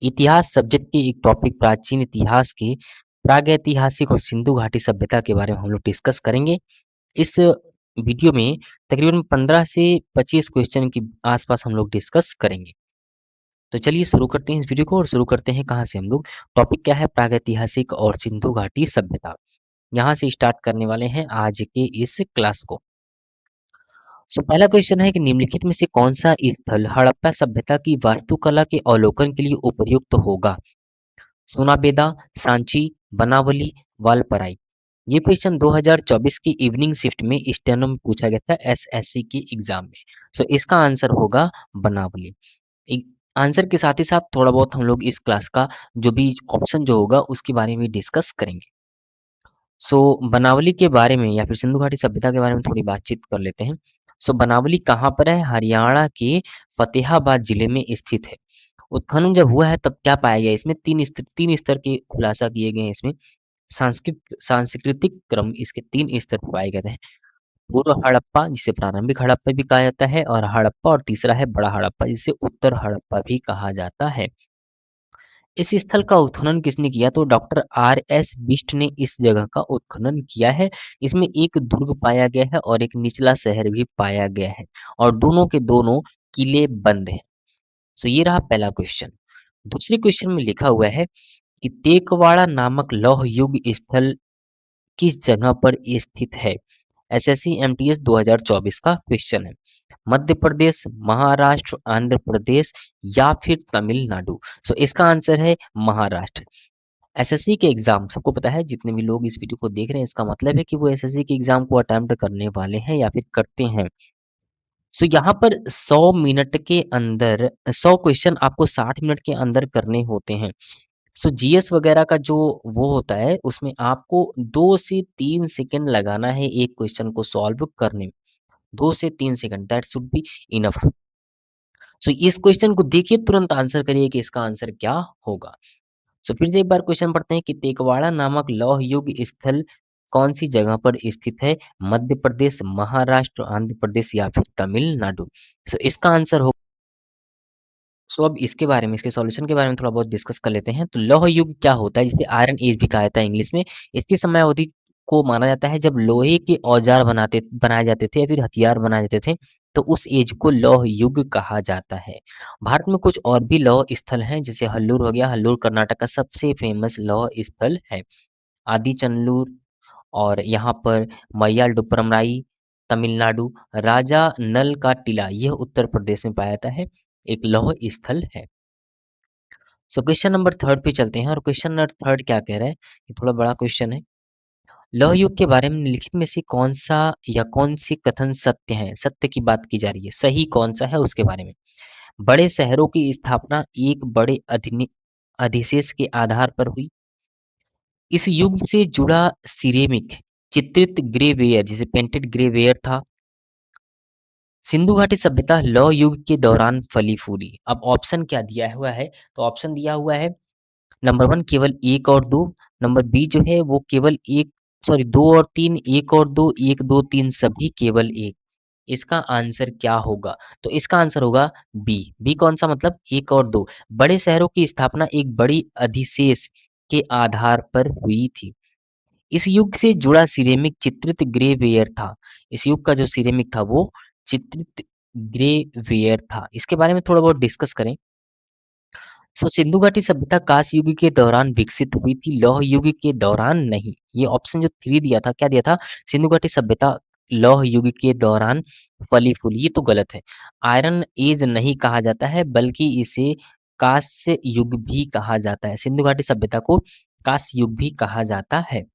इतिहास सब्जेक्ट के एक टॉपिक प्राचीन इतिहास के प्रागैतिहासिक और सिंधु घाटी सभ्यता के बारे में हम लोग डिस्कस करेंगे। इस वीडियो में तकरीबन 15 से 25 क्वेश्चन के आसपास हम लोग डिस्कस करेंगे। तो चलिए शुरू करते हैं इस वीडियो को और शुरू करते हैं कहाँ से हम लोग। टॉपिक क्या है? प्रागैतिहासिक और सिंधु घाटी सभ्यता। यहाँ से स्टार्ट करने वाले हैं आज के इस क्लास को। पहला क्वेश्चन है कि निम्नलिखित में से कौन सा स्थल हड़प्पा सभ्यता की वास्तुकला के अवलोकन के लिए उपयुक्त होगा? सोनाबेदा, सांची, बनावली, वालपराई। ये क्वेश्चन 2024 की इवनिंग शिफ्ट में स्टेनो में पूछा गया था एसएससी की एग्जाम में। इसका आंसर होगा बनावली। आंसर के साथ ही साथ थोड़ा बहुत हम लोग इस क्लास का जो भी ऑप्शन जो होगा उसके बारे में डिस्कस करेंगे। बनावली के बारे में या फिर सिंधु घाटी सभ्यता के बारे में थोड़ी बातचीत कर लेते हैं। बनावली कहाँ पर है? हरियाणा के फतेहाबाद जिले में स्थित है। उत्खनन जब हुआ है तब क्या पाया गया? इसमें तीन स्तर के खुलासा किए गए हैं। इसमें सांस्कृतिक क्रम इसके 3 स्तर पर पाए गए हैं। पूर्व हड़प्पा जिसे प्रारंभिक हड़प्पा भी कहा जाता है और हड़प्पा, और तीसरा है बड़ा हड़प्पा जिसे उत्तर हड़प्पा भी कहा जाता है। इस स्थल का उत्खनन किसने किया? तो डॉक्टर आर.एस. बिष्ट ने इस जगह का उत्खनन किया है। इसमें एक दुर्ग पाया गया है और एक निचला शहर भी पाया गया है और दोनों के दोनों किले बंद हैं। ये रहा पहला क्वेश्चन। दूसरे क्वेश्चन में लिखा हुआ है कि टेकवाड़ा नामक लौह युग स्थल किस जगह पर स्थित है? एसएससी एमटीएस 2024 का क्वेश्चन है। मध्य प्रदेश, महाराष्ट्र, आंध्र प्रदेश या फिर तमिलनाडु। इसका आंसर है महाराष्ट्र। एसएससी के एग्जाम सबको पता है, जितने भी लोग इस वीडियो को देख रहे हैं इसका मतलब है कि वो एसएससी के एग्जाम को अटेम्प्ट करने वाले हैं या फिर करते हैं। यहाँ पर 100 मिनट के अंदर 100 क्वेश्चन आपको 60 मिनट के अंदर करने होते हैं। जीएस वगैरह का जो वो होता है उसमें आपको 2 से 3 सेकंड लगाना है एक क्वेश्चन को सॉल्व करने में। 2 से 3 second, that should be enough. इस क्वेश्चन को देखिए, तुरंत आंसर करिए कि इसका आंसर क्या होगा। फिर से एक बार क्वेश्चन पढ़ते हैं कि टेकवाड़ा नामक लौह युग स्थल कौन सी जगह पर स्थित है? मध्य प्रदेश, महाराष्ट्र, आंध्र प्रदेश या फिर तमिलनाडु। इसका आंसर होगा। अब इसके बारे में, इसके सॉल्यूशन के बारे में थोड़ा बहुत डिस्कस कर लेते हैं। तो लौह युग क्या होता है, जिसे आयरन एज भी कहा जाता है इंग्लिश में। इसकी समयावधि को माना जाता है जब लोहे के औजार बनाए जाते थे या फिर हथियार बनाए जाते थे, तो उस एज को लौह युग कहा जाता है। भारत में कुछ और भी लौह स्थल हैं, जैसे हल्लूर हो गया। हल्लूर कर्नाटक का सबसे फेमस लौह स्थल है। आदि चंदलूर, और यहाँ पर मय्यालडुप्परमराई तमिलनाडु, राजा नल का टीला यह उत्तर प्रदेश में पाया जाता है, एक लौह स्थल है। क्वेश्चन नंबर 3 पे चलते हैं और क्वेश्चन नंबर 3 क्या कह रहा है? ये थोड़ा बड़ा क्वेश्चन है। लौह युग के बारे में निम्नलिखित में से कौन सा या कौन सी कथन सत्य है? सत्य की बात की जा रही है, सही कौन सा है उसके बारे में। बड़े शहरों की स्थापना एक बड़े अधिशेष के आधार पर हुई। इस युग से जुड़ा सिरेमिक चित्रित ग्रेवेयर जिसे पेंटेड ग्रेवेयर था। सिंधु घाटी सभ्यता लौह युग के दौरान फली फूली। अब ऑप्शन क्या दिया हुआ है? तो ऑप्शन दिया हुआ है नंबर 1 केवल 1 और 2, नंबर बी जो है वो केवल 1, सॉरी 2 और 3, 1 और 2, 1 2 3 सभी केवल 1। इसका आंसर क्या होगा? तो इसका आंसर होगा बी। बी कौन सा? मतलब 1 और 2। बड़े शहरों की स्थापना एक बड़ी अधिशेष के आधार पर हुई थी। इस युग से जुड़ा सिरेमिक चित्रित ग्रेवेयर था। इस युग का जो सिरेमिक था वो चित्रित ग्रेवेयर था। इसके बारे में थोड़ा बहुत डिस्कस करें। सिंधु घाटी सभ्यता कांस्य युग के दौरान विकसित हुई थी, लौह युग के दौरान नहीं। ये ऑप्शन जो 3 दिया था, क्या दिया था? सिंधु घाटी सभ्यता लौह युग के दौरान फली फूली, ये तो गलत है। आयरन एज नहीं कहा जाता है बल्कि इसे कांस्य युग भी कहा जाता है। सिंधु घाटी सभ्यता को कांस्य युग भी कहा जाता है।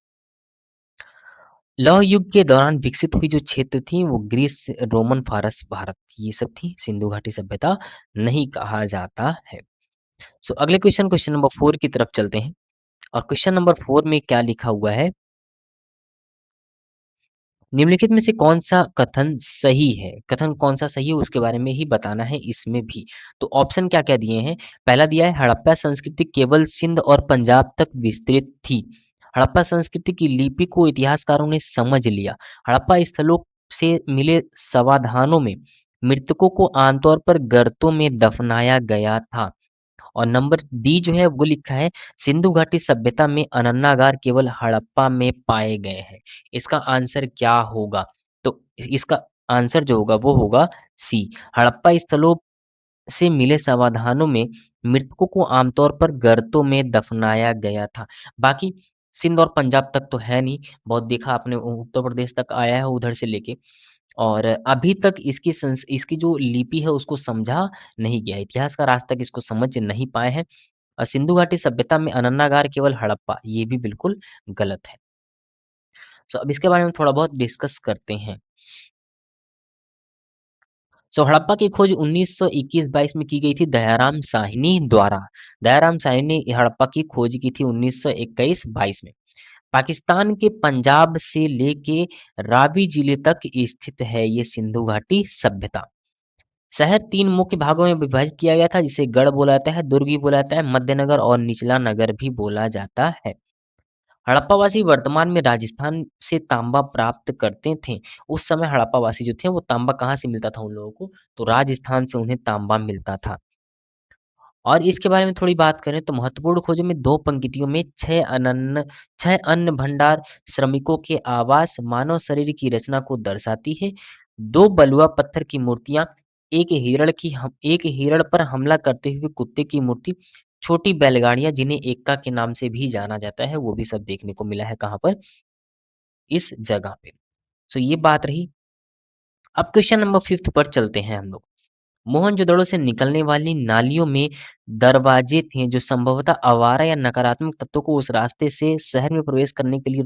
लौह युग के दौरान विकसित हुई जो क्षेत्र थी वो ग्रीस, रोमन, फारस, भारत ये सब थी। सिंधु घाटी सभ्यता नहीं कहा जाता है। अगले क्वेश्चन नंबर 4 की तरफ चलते हैं और क्वेश्चन नंबर 4 में क्या लिखा हुआ है? निम्नलिखित में से कौन सा कथन सही है? कथन कौन सा सही है उसके बारे में ही बताना है इसमें भी। तो ऑप्शन क्या क्या दिए हैं? पहला दिया है हड़प्पा संस्कृति केवल सिंध और पंजाब तक विस्तृत थी। हड़प्पा संस्कृति की लिपि को इतिहासकारों ने समझ लिया। हड़प्पा स्थलों से मिले समाधानों में मृतकों को आमतौर पर गर्तों में दफनाया गया था और नंबर डी जो है वो लिखा है सिंधु घाटी सभ्यता में अनन्नागार केवल हड़प्पा में पाए गए हैं। इसका आंसर क्या होगा? तो इसका आंसर जो होगा वो होगा सी। हड़प्पा स्थलों से मिले समाधानों में मृतकों को आमतौर पर गर्तों में दफनाया गया था। बाकी सिंध और पंजाब तक तो है नहीं, बहुत देखा आपने उत्तर प्रदेश तक आया है उधर से लेके और अभी तक इसकी जो लिपि है उसको समझा नहीं गया। इतिहासकार आज तक इसको समझ नहीं पाए हैं और सिंधु घाटी सभ्यता में अनन्नागार केवल हड़प्पा, ये भी बिल्कुल गलत है। सो अब इसके बारे में थोड़ा बहुत डिस्कस करते हैं। हड़प्पा की खोज 1921-22 में की गई थी दयाराम साहनी द्वारा। दयाराम साहनी ने हड़प्पा की खोज की थी 1921-22 में। पाकिस्तान के पंजाब से लेके रावी जिले तक स्थित है ये सिंधु घाटी सभ्यता। शहर 3 मुख्य भागों में विभाजित किया गया था जिसे गढ़ बोला जाता है, दुर्ग भी बोला जाता है, मध्यनगर और निचला नगर भी बोला जाता है। हड़प्पावासी वर्तमान में राजस्थान से तांबा प्राप्त करते थे। उस समय हड़प्पावासी जो थे वो तांबा कहाँ से मिलता था उन लोगों को? तो राजस्थान से उन्हें तांबा मिलता था। और इसके बारे में थोड़ी बात करें तो महत्वपूर्ण खोजों में 2 पंक्तियों में 6 अन्न भंडार, श्रमिकों के आवास, मानव शरीर की रचना को दर्शाती है। 2 बलुआ पत्थर की मूर्तियाँ, एक हिरण पर हमला करते हुए कुत्ते की मूर्ति, छोटी बैलगाड़ियाँ जिन्हें एक्का के नाम से भी जाना जाता है, वो भी सब देखने को मिला है कहाँ पर? इस जगह पे। ये बात रही। अब क्वेश्चन नंबर 5 पर चलते हैं हम लोग। मोहनजोदड़ो से निकलने वाली नालियों में दरवाजे थे जो संभवतः आवारा या नकारात्मक तत्वों को उस रास्ते से शहर में प्रवेश करने के लिए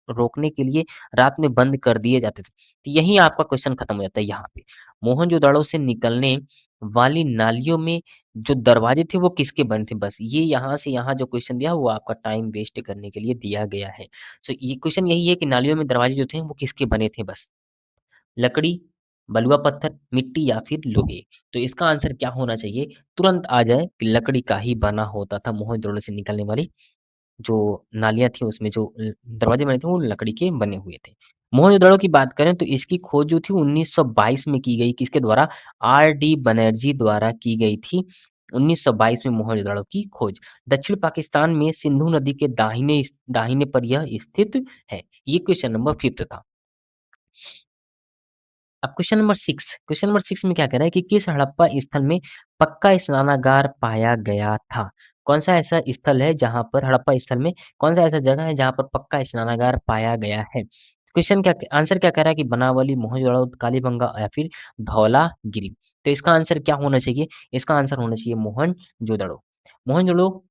रोकने के लिए रात में बंद कर दिए जाते थे। तो यहीं आपका क्वेश्चन खत्म हो जाता है यहाँ पे। मोहनजोदड़ो से निकलने वाली नालियों में जो दरवाजे थे वो किसके बने थे? बस ये यहाँ से यहाँ जो क्वेश्चन दिया वो आपका टाइम वेस्ट करने के लिए दिया गया है। ये क्वेश्चन यही है कि नालियों में दरवाजे जो थे वो किसके बने थे बस? लकड़ी, बलुआ पत्थर, मिट्टी या फिर लोहे। तो इसका आंसर क्या होना चाहिए? तुरंत आ जाए कि लकड़ी का ही बना होता था मोहनजोदड़ो से निकलने वाली जो नालियाँ थी उसमें जो दरवाजे बने थे वो लकड़ी के बने हुए थे। मोहनजोदड़ो की बात करें तो इसकी खोज जो थी 1922 में की गई, किसके द्वारा? आर डी बनर्जी द्वारा की गई थी। 1922 में मोहनजोदड़ो की खोज। दक्षिण पाकिस्तान में सिंधु नदी के दाहिने पर यह स्थित है। ये क्वेश्चन नंबर 5 था। अब क्वेश्चन नंबर 6 में क्या कह रहा है कि किस हड़प्पा स्थल में पक्का स्नानागार पाया गया था? कौन सा ऐसा स्थल है जहां पर हड़प्पा स्थल में कौन सा ऐसा जगह है जहां पर पक्का स्नानागार पाया गया है? क्वेश्चन क्या आंसर क्या कह रहा है कि बनावली, मोहनजोदड़ो, कालीबंगा या फिर धौलागिरी। तो इसका आंसर क्या होना चाहिए? इसका आंसर होना चाहिए मोहनजोदड़ो। मोहनजोदड़ो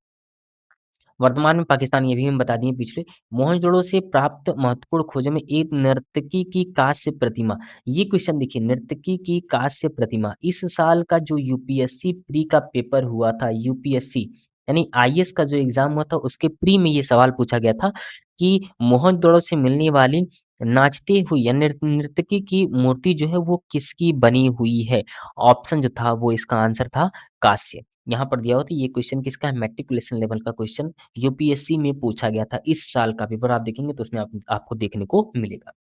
वर्तमान में पाकिस्तान, ये भी हम बता दिए पिछले। मोहनजोदड़ो से प्राप्त महत्वपूर्ण खोजों में एक नर्तकी की कांस्य प्रतिमा। ये क्वेश्चन देखिए, नर्तकी की कांस्य प्रतिमा इस साल का जो यूपीएससी प्री का पेपर हुआ था, यूपीएससी यानी आईएएस का जो एग्जाम हुआ था उसके प्री में ये सवाल पूछा गया था कि मोहनजोदड़ो से मिलने वाली नाचती हुई या नर्तकी की मूर्ति जो है वो किसकी बनी हुई है? ऑप्शन जो था वो इसका आंसर था कांस्य। यहाँ पर दिया हुआ था, ये क्वेश्चन किसका है? मैट्रिकुलेशन लेवल का क्वेश्चन यूपीएससी में पूछा गया था। इस साल का पेपर आप देखेंगे तो उसमें आपको देखने को मिलेगा।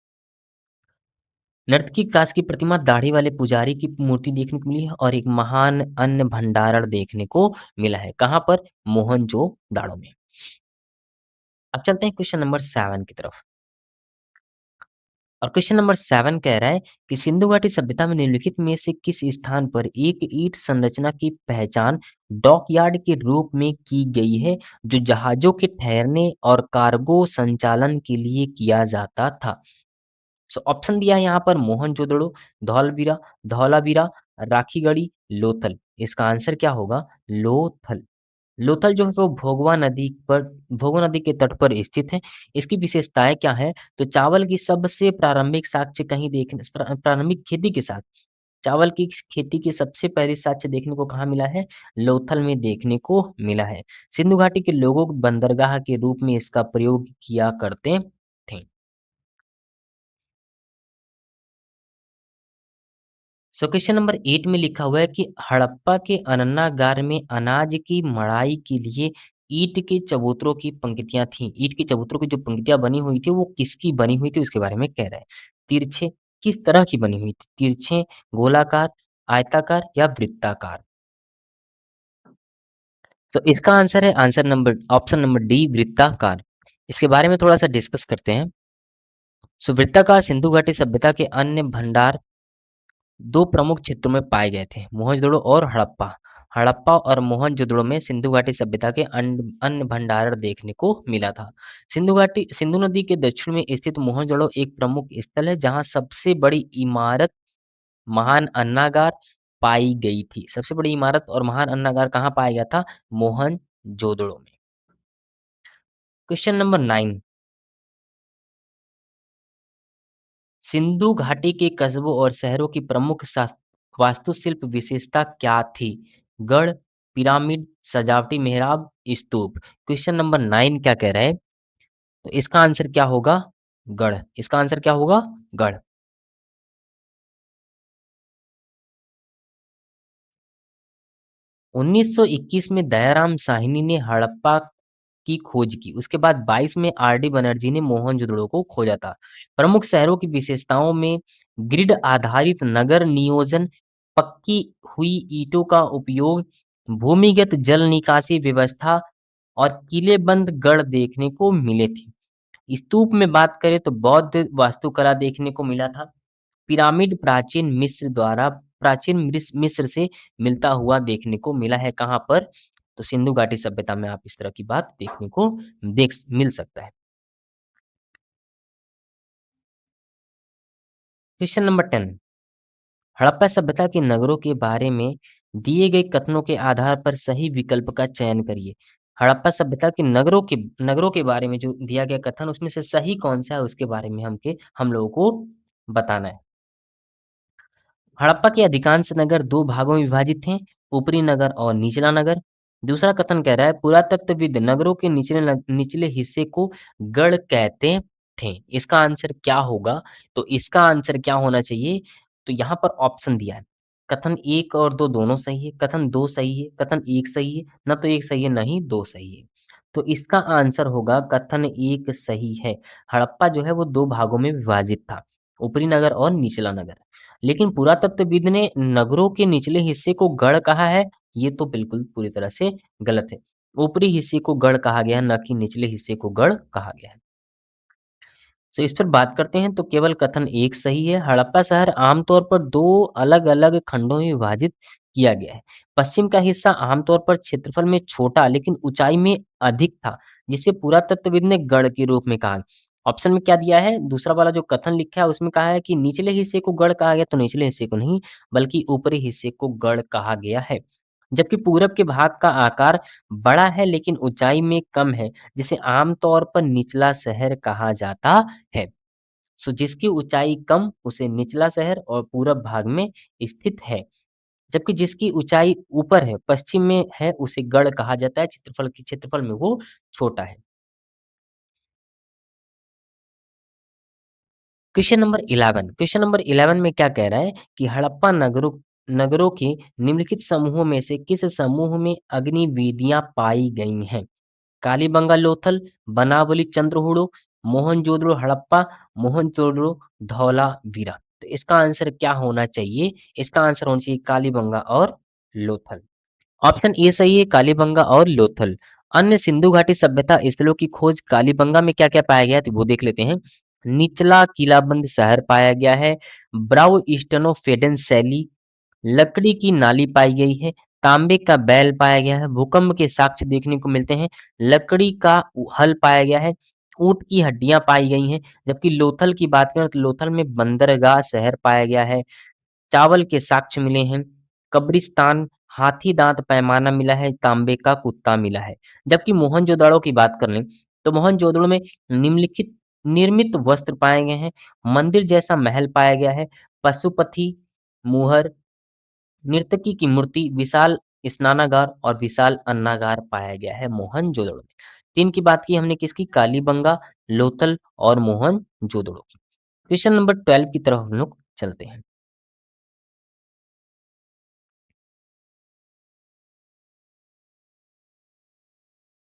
नर्तकी कांस्य की प्रतिमा, दाढ़ी वाले पुजारी की मूर्ति देखने को मिली है और एक महान अन्न भंडारण देखने को मिला है। कहाँ पर? मोहनजोदाड़ो में। अब चलते हैं क्वेश्चन नंबर 7 की तरफ। और क्वेश्चन नंबर 7 कह रहा है कि सिंधु घाटी सभ्यता में निम्नलिखित में से किस स्थान पर एक ईंट संरचना की पहचान डॉकयार्ड के रूप में की गई है जो जहाजों के ठहरने और कार्गो संचालन के लिए किया जाता था? ऑप्शन दिया है यहाँ पर मोहनजोदड़ो, धौलवीरा, धौलावीरा, राखीगढ़ी, लोथल। इसका आंसर क्या होगा? लोथल। लोथल जो है वो भोगवा नदी के तट पर स्थित है। इसकी विशेषताएं क्या है? तो चावल की सबसे प्रारंभिक साक्ष्य कहीं देखने प्रारंभिक खेती के साथ चावल की खेती की सबसे पहली साक्ष्य देखने को कहाँ मिला है? लोथल में देखने को मिला है। सिंधु घाटी के लोगों बंदरगाह के रूप में इसका प्रयोग किया करते थे। क्वेश्चन नंबर 8 में लिखा हुआ है कि हड़प्पा के अन्नागार में अनाज की मड़ाई के लिए ईंट के चबूतरों की पंक्तियां थीं। ईंट के चबूतरों की जो पंक्तियां बनी हुई थी वो किसकी बनी हुई थी उसके बारे में कह रहा है। तिरछे, किस तरह की बनी हुई थी? तिरछे, गोलाकार, आयताकार या वृत्ताकार? तो इसका आंसर है answer number option number D वृत्ताकार। इसके बारे में थोड़ा सा डिस्कस करते हैं। सो वृत्ताकार सिंधु घाटी सभ्यता के अन्य भंडार दो प्रमुख क्षेत्रों में पाए गए थे, मोहनजोदड़ो और हड़प्पा। हड़प्पा और मोहनजोदड़ो में सिंधु घाटी सभ्यता के अन्य भंडारण देखने को मिला था। सिंधु नदी के दक्षिण में स्थित मोहनजोदड़ो एक प्रमुख स्थल है जहां सबसे बड़ी इमारत महान अन्नागार पाई गई थी। सबसे बड़ी इमारत और महान अन्नागार कहाँ पाया गया था? मोहनजोदड़ो में। क्वेश्चन नंबर 9, सिंधु घाटी के कस्बों और शहरों की प्रमुख वास्तुशिल्प विशेषता क्या थी? गढ़, पिरामिड, सजावटी मेहराब, स्तूप। क्वेश्चन नंबर 9 क्या कह रहा है? तो इसका आंसर क्या होगा? गढ़। इसका आंसर क्या होगा? गढ़। 1921 में दयाराम साहनी ने हड़प्पा की खोज की। उसके बाद 22 में आर.डी. बनर्जी ने मोहनजोदड़ो को खोजा था। प्रमुख शहरों की विशेषताओं में ग्रिड आधारित नगर नियोजन, पक्की हुई ईंटों का उपयोग, भूमिगत जल निकासी व्यवस्था और किलेबंद गढ़ देखने को मिले थे। स्तूप में बात करें तो बौद्ध वास्तुकला देखने को मिला था। पिरामिड प्राचीन मिस्र से मिलता हुआ देखने को मिला है। कहाँ पर? तो सिंधु घाटी सभ्यता में आप इस तरह की बात देखने को मिल सकता है। क्वेश्चन नंबर 10, हड़प्पा सभ्यता के नगरों के बारे में दिए गए कथनों के आधार पर सही विकल्प का चयन करिए। हड़प्पा सभ्यता के नगरों के बारे में जो दिया गया कथन उसमें से सही कौन सा है उसके बारे में हम लोगों को बताना है। हड़प्पा के अधिकांश नगर दो भागों में विभाजित थे, ऊपरी नगर और निचला नगर। दूसरा कथन कह रहा है पुरातत्वविद नगरों के निचले हिस्से को गढ़ कहते थे। इसका आंसर क्या होगा? तो इसका आंसर क्या होना चाहिए? तो यहाँ पर ऑप्शन दिया है। कथन 1 और 2 दोनों सही है, कथन 2 सही है, कथन 1 सही है, ना तो 1 सही है, ना ही 2 सही है। तो इसका आंसर होगा कथन 1 सही है। हड़प्पा जो है वो 2 भागों में विभाजित था, ऊपरी नगर और निचला नगर। लेकिन पुरातत्वविद ने नगरों के निचले हिस्से को गढ़ कहा है, ये तो बिल्कुल पूरी तरह से गलत है। ऊपरी हिस्से को गढ़ कहा गया है, ना कि निचले हिस्से को गढ़ कहा गया है। तो इस पर बात करते हैं तो केवल कथन 1 सही है। हड़प्पा शहर आमतौर पर 2 अलग-अलग खंडों में विभाजित किया गया है। पश्चिम का हिस्सा आमतौर पर क्षेत्रफल में छोटा लेकिन ऊंचाई में अधिक था, जिसे पुरातत्वविद ने गढ़ के रूप में कहा। ऑप्शन में क्या दिया है? दूसरा वाला जो कथन लिखा है उसमें कहा है कि निचले हिस्से को गढ़ कहा गया, तो निचले हिस्से को नहीं बल्कि ऊपरी हिस्से को गढ़ कहा गया है। जबकि पूरब के भाग का आकार बड़ा है लेकिन ऊंचाई में कम है, जिसे आमतौर पर निचला शहर कहा जाता है। सो जिसकी ऊंचाई कम उसे निचला शहर और पूरब भाग में स्थित है, जबकि जिसकी ऊंचाई ऊपर है पश्चिम में है उसे गढ़ कहा जाता है। क्षेत्रफल में वो छोटा है। क्वेश्चन नंबर 11 में क्या कह रहा है कि हड़प्पा नगरों के निम्नलिखित समूहों में से किस समूह में अग्नि वेदियां पाई गई हैं? कालीबंगा लोथल, बनावली चंद्रहूड़ो, मोहनजोदड़ो हड़प्पा, मोहनजोदड़ो धौलावीरा। तो इसका आंसर क्या होना चाहिए? इसका आंसर होना चाहिए कालीबंगा और लोथल। ऑप्शन ए सही है, कालीबंगा और लोथल। अन्य सिंधु घाटी सभ्यता स्थलों की खोज कालीबंगा में क्या-क्या पाया गया है तो वो देख लेते हैं। निचला किलाबंद शहर पाया गया है, ब्राउ स्टेनोफेडेन शैली, लकड़ी की नाली पाई गई है, तांबे का बैल पाया गया है, भूकंप के साक्ष्य देखने को मिलते हैं, लकड़ी का हल पाया गया है, ऊँट की हड्डियाँ पाई गई हैं, जबकि लोथल की बात करें तो लोथल में बंदरगाह शहर पाया गया है, चावल के साक्ष्य मिले हैं, कब्रिस्तान, हाथी दाँत पैमाना मिला है, तांबे का कुत्ता मिला है। जबकि मोहनजोदड़ो की बात कर लें, तो मोहनजोदड़ो में निम्नलिखित निर्मित वस्त्र पाए गए हैं, मंदिर जैसा महल पाया गया है, पशुपति, मुहर, नर्तकी की मूर्ति, विशाल स्नानागार और विशाल अन्नागार पाया गया है मोहनजोदड़ो में। 3 की बात की हमने किसकी? कालीबंगा, लोथल और मोहनजोदड़ो की। क्वेश्चन नंबर 12 की तरफ हम लोग चलते हैं।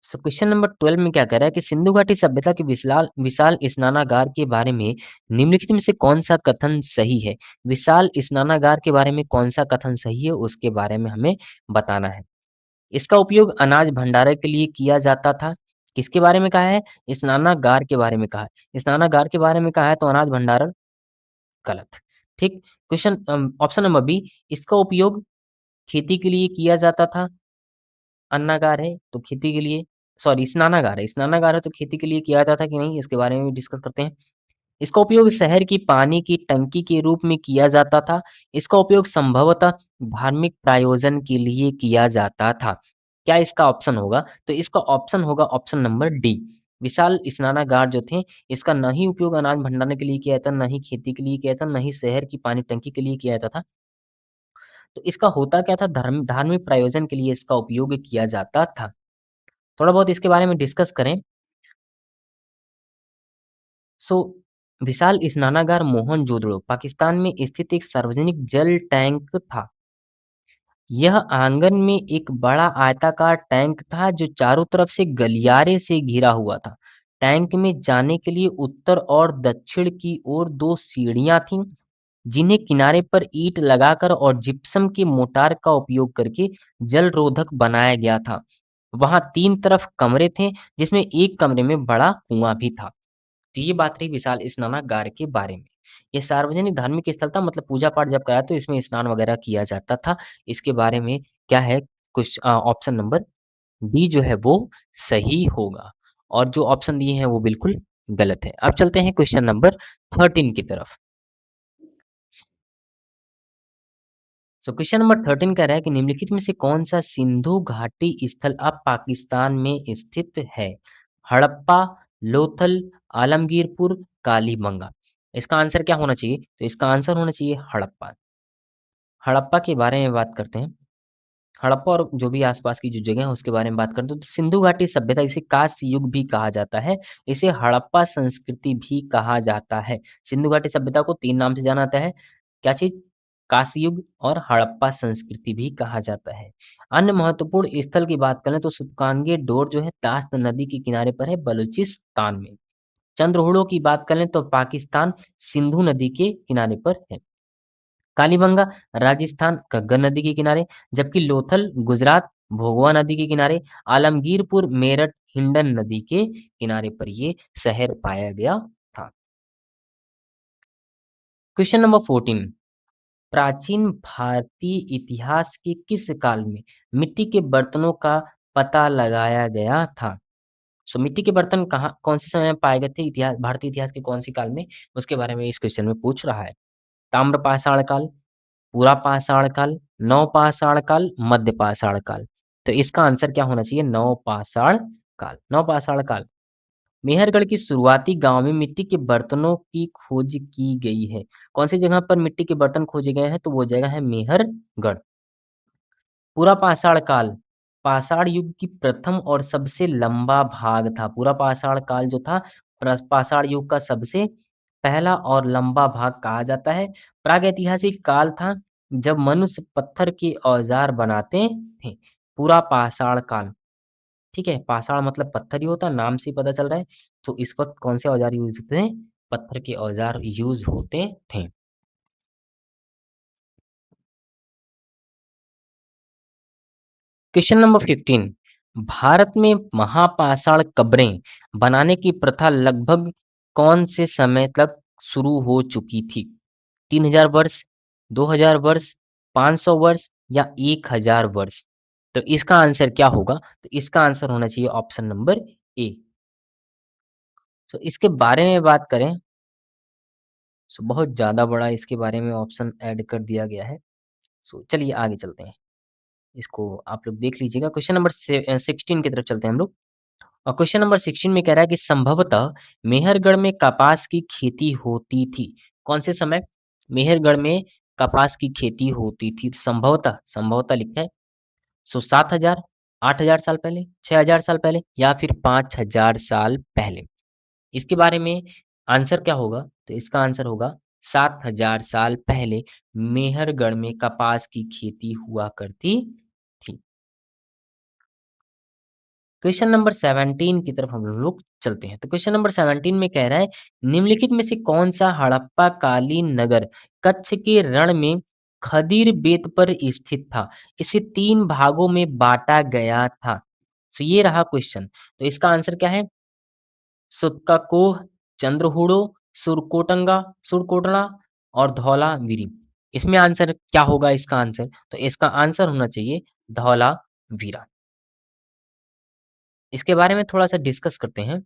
सो क्वेश्चन नंबर 12 में क्या कह रहा है कि सिंधु घाटी सभ्यता के विशाल विशाल स्नानागार के बारे में निम्नलिखित में से कौन सा कथन सही है? विशाल स्नानागार के बारे में कौन सा कथन सही है उसके बारे में हमें बताना है। इसका उपयोग अनाज भंडारण के लिए किया जाता था। किसके बारे में कहा है? स्नानागार के बारे में कहा है। स्नानागार के बारे में कहा है तो अनाज भंडारण गलत। ठीक। ऑप्शन नंबर बी, इसका उपयोग खेती के लिए किया जाता था। अन्नागार है तो खेती के लिए, सॉरी स्नानागार है। स्नानागार है तो खेती के लिए किया जाता था कि नहीं, इसके बारे में भी डिस्कस करते हैं। इसका उपयोग शहर की पानी की टंकी के रूप में किया जाता था। इसका उपयोग संभवतः धार्मिक प्रयोजन के लिए किया जाता था। क्या इसका ऑप्शन होगा? तो इसका ऑप्शन होगा ऑप्शन नंबर डी। विशाल स्नानागार जो थे, इसका न ही उपयोग अनाज भंडारण के लिए किया जाता, न ही खेती के लिए किया जाता, न ही शहर की पानी टंकी के लिए किया जाता था। तो इसका होता क्या था? धार्मिक प्रयोजन के लिए इसका उपयोग किया जाता था। थोड़ा बहुत इसके बारे में डिस्कस करें। सो विशाल स्नानागार मोहनजोदड़ो पाकिस्तान में स्थित एक सार्वजनिक जल टैंक था। यह आंगन में एक बड़ा आयताकार टैंक था जो चारों तरफ से गलियारे से घिरा हुआ था। टैंक में जाने के लिए उत्तर और दक्षिण की ओर दो सीढ़ियां थीं, जिन्हें किनारे पर ईंट लगाकर और जिप्सम की मोटार का उपयोग करके जल रोधक बनाया गया था। वहां तीन तरफ कमरे थे, जिसमें एक कमरे में बड़ा कुआं भी था। तो ये बात रही विशाल स्नानागार के बारे में। ये सार्वजनिक धार्मिक स्थल था, मतलब पूजा पाठ जब कराते तो इसमें स्नान वगैरह किया जाता था। इसके बारे में क्या है? कुछ ऑप्शन नंबर डी जो है वो सही होगा, और जो ऑप्शन दिए हैं वो बिल्कुल गलत है। अब चलते हैं क्वेश्चन नंबर 13 की तरफ। सो क्वेश्चन नंबर 13 कह रहा है कि निम्नलिखित में से कौन सा सिंधु घाटी स्थल अब पाकिस्तान में स्थित है? हड़प्पा, लोथल, आलमगीरपुर, कालीबंगा। इसका आंसर क्या होना चाहिए? तो इसका आंसर होना चाहिए हड़प्पा। हड़प्पा के बारे में बात करते हैं। हड़प्पा और जो भी आसपास की जो जगह है उसके बारे में बात करते हैं, तो सिंधु घाटी सभ्यता, इसे कांस्य युग भी कहा जाता है। इसे हड़प्पा संस्कृति भी कहा जाता है। सिंधु घाटी सभ्यता को तीन नाम से जाना जाता है। क्या चीज? कांस्य युग और हड़प्पा संस्कृति भी कहा जाता है। अन्य महत्वपूर्ण स्थल की बात करें तो सुतकानगे डोर जो है तास्त नदी के किनारे पर है, बलूचिस्तान में। चंद्रहूड़ों की बात करें तो पाकिस्तान सिंधु नदी के किनारे पर है। कालीबंगा राजस्थान घग्गर नदी के किनारे, जबकि लोथल गुजरात भोगवा नदी के किनारे, आलमगीरपुर मेरठ हिंडन नदी के किनारे पर ये शहर पाया गया था। क्वेश्चन नंबर 14, प्राचीन भारतीय इतिहास के किस काल में मिट्टी के बर्तनों का पता लगाया गया था? सो मिट्टी के बर्तन कहाँ कौन से समय में पाए गए थे? इतिहास, भारतीय इतिहास के कौन सी काल में, उसके बारे में इस क्वेश्चन में पूछ रहा है। ताम्रपाषाण काल, पुरापाषाण काल, नवपाषाण काल, मध्यपाषाण काल। तो इसका आंसर क्या होना चाहिए? नवपाषाण काल। नवपाषाण काल। मेहरगढ़ की शुरुआती गांव में मिट्टी के बर्तनों की खोज की गई है। कौन सी जगह पर मिट्टी के बर्तन खोजे गए हैं? तो वो जगह है मेहरगढ़। पूरा पाषाण काल पाषाण युग की प्रथम और सबसे लंबा भाग था। पूरा पाषाण काल जो था पाषाण युग का सबसे पहला और लंबा भाग कहा जाता है। प्रागैतिहासिक काल था जब मनुष्य पत्थर के औजार बनाते थे। पूरा पाषाण काल, ठीक है, पाषाण मतलब पत्थर ही होता है, नाम से ही पता चल रहा है। तो इस वक्त कौन से औजार यूज होते थे? पत्थर के औजार यूज होते थे। क्वेश्चन नंबर 15, भारत में महापाषाण कब्रें बनाने की प्रथा लगभग कौन से समय तक शुरू हो चुकी थी? 3000 वर्ष, 2000 वर्ष, 500 वर्ष या 1000 वर्ष? तो इसका आंसर क्या होगा? तो इसका आंसर होना चाहिए ऑप्शन नंबर ए। तो इसके बारे में बात करें, सो बहुत ज्यादा बड़ा इसके बारे में ऑप्शन ऐड कर दिया गया है। सो चलिए आगे चलते हैं, इसको आप लोग देख लीजिएगा। क्वेश्चन नंबर 16 की तरफ चलते हैं हम लोग। और क्वेश्चन नंबर 16 में कह रहा है कि संभवतः मेहरगढ़ में कपास की खेती होती थी। कौन से समय मेहरगढ़ में कपास की खेती होती थी? संभवतः, संभवतः लिखा है। सो 7000, 8000 साल पहले, 6000 साल पहले या फिर 5000 साल पहले? इसके बारे में आंसर क्या होगा? तो इसका आंसर होगा 7000 साल पहले मेहरगढ़ में कपास की खेती हुआ करती थी। क्वेश्चन नंबर 17 की तरफ हम लोग चलते हैं। तो क्वेश्चन नंबर 17 में कह रहा है निम्नलिखित में से कौन सा हड़प्पा कालीन नगर कच्छ के रण में खदीर बेत पर स्थित था। इसे 3 भागों में बाँटा गया था। तो ये रहा क्वेश्चन। तो इसका आंसर क्या है? सुक्काकोह, चंद्रहूडो, सुरकोटड़ा और धौलावीरी। इसमें आंसर क्या होगा इसका आंसर? तो इसका आंसर होना चाहिए धौलावीरा। इसके बारे में थोड़ा-सा डिस्कस करते हैं।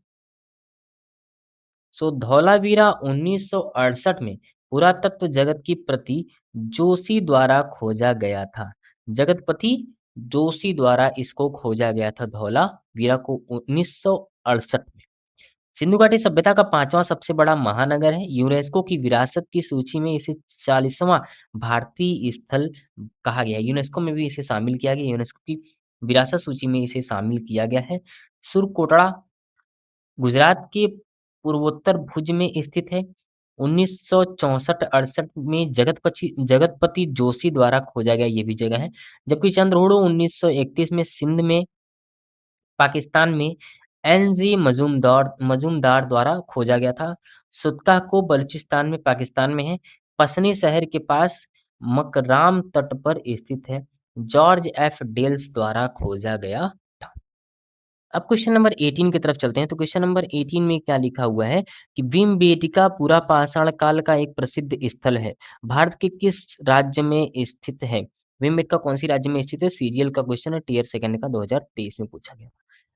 धौलावीरा 1968 में पुरातत्व जगत की प्रति जोशी द्वारा खोजा गया था। जगतपति जोशी द्वारा इसको खोजा गया था धौलावीरा को 1968 में। सिंधु घाटी सभ्यता का 5वां सबसे बड़ा महानगर है। यूनेस्को की विरासत की सूची में इसे 40वां भारतीय स्थल कहा गया है। यूनेस्को में भी इसे शामिल किया गया। यूनेस्को की विरासत सूची में इसे शामिल किया गया है। सुरकोटड़ा गुजरात के पूर्वोत्तर भुज में स्थित है। 1964-68 में जगतपति जोशी द्वारा खोजा गया ये भी जगह है। जबकि चंद्रहूडो 1931 में सिंध में पाकिस्तान में एनजी मजूमदार द्वारा खोजा गया था। सुत्ता को बलूचिस्तान में पाकिस्तान में है। पसनी शहर के पास मकराम तट पर स्थित है। जॉर्ज एफ डेल्स द्वारा खोजा गया था। अब क्वेश्चन नंबर 18 की तरफ चलते हैं। तो क्वेश्चन नंबर 18 में क्या लिखा हुआ है कि भीमबेटका पूरा पाषाण काल का एक प्रसिद्ध स्थल है। भारत के किस राज्य में स्थित है? भीमबेटका कौन सी राज्य में स्थित है? सीरियल का क्वेश्चन है, टीयर सेकंड का 2023 में पूछा गया।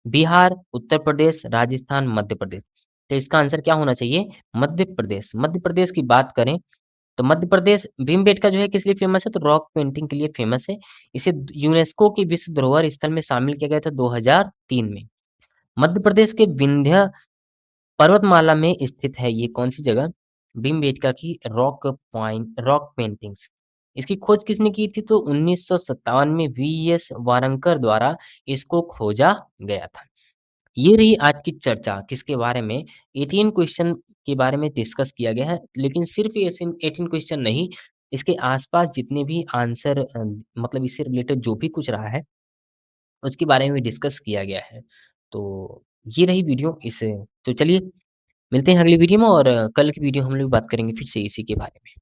बिहार, उत्तर प्रदेश, राजस्थान, मध्य प्रदेश। तो इसका आंसर क्या होना चाहिए? मध्य प्रदेश। मध्य प्रदेश की बात करें तो मध्य प्रदेश भीमबेटका जो है किस लिए फेमस है? तो रॉक पेंटिंग के लिए फेमस है। इसे यूनेस्को के विश्व धरोहर स्थल में शामिल किया गया था 2003 में। मध्य प्रदेश के विंध्य पर्वतमाला में स्थित है ये कौन सी जगह? भीमबेटका की रॉक पेंटिंग्स। इसकी खोज किसने की थी? तो 1957 में वीएस वारंकर द्वारा इसको खोजा गया था। ये रही आज की चर्चा किसके बारे में? 18 क्वेश्चन के बारे में डिस्कस किया गया है। लेकिन सिर्फ ये 18 क्वेश्चन नहीं, इसके आसपास जितने भी आंसर मतलब इससे रिलेटेड जो भी कुछ रहा है उसके बारे में भी डिस्कस किया गया है। तो ये रही वीडियो इस तो चलिए मिलते हैं अगली वीडियो में और कल की वीडियो हम लोग बात करेंगे फिर से इसी के बारे में।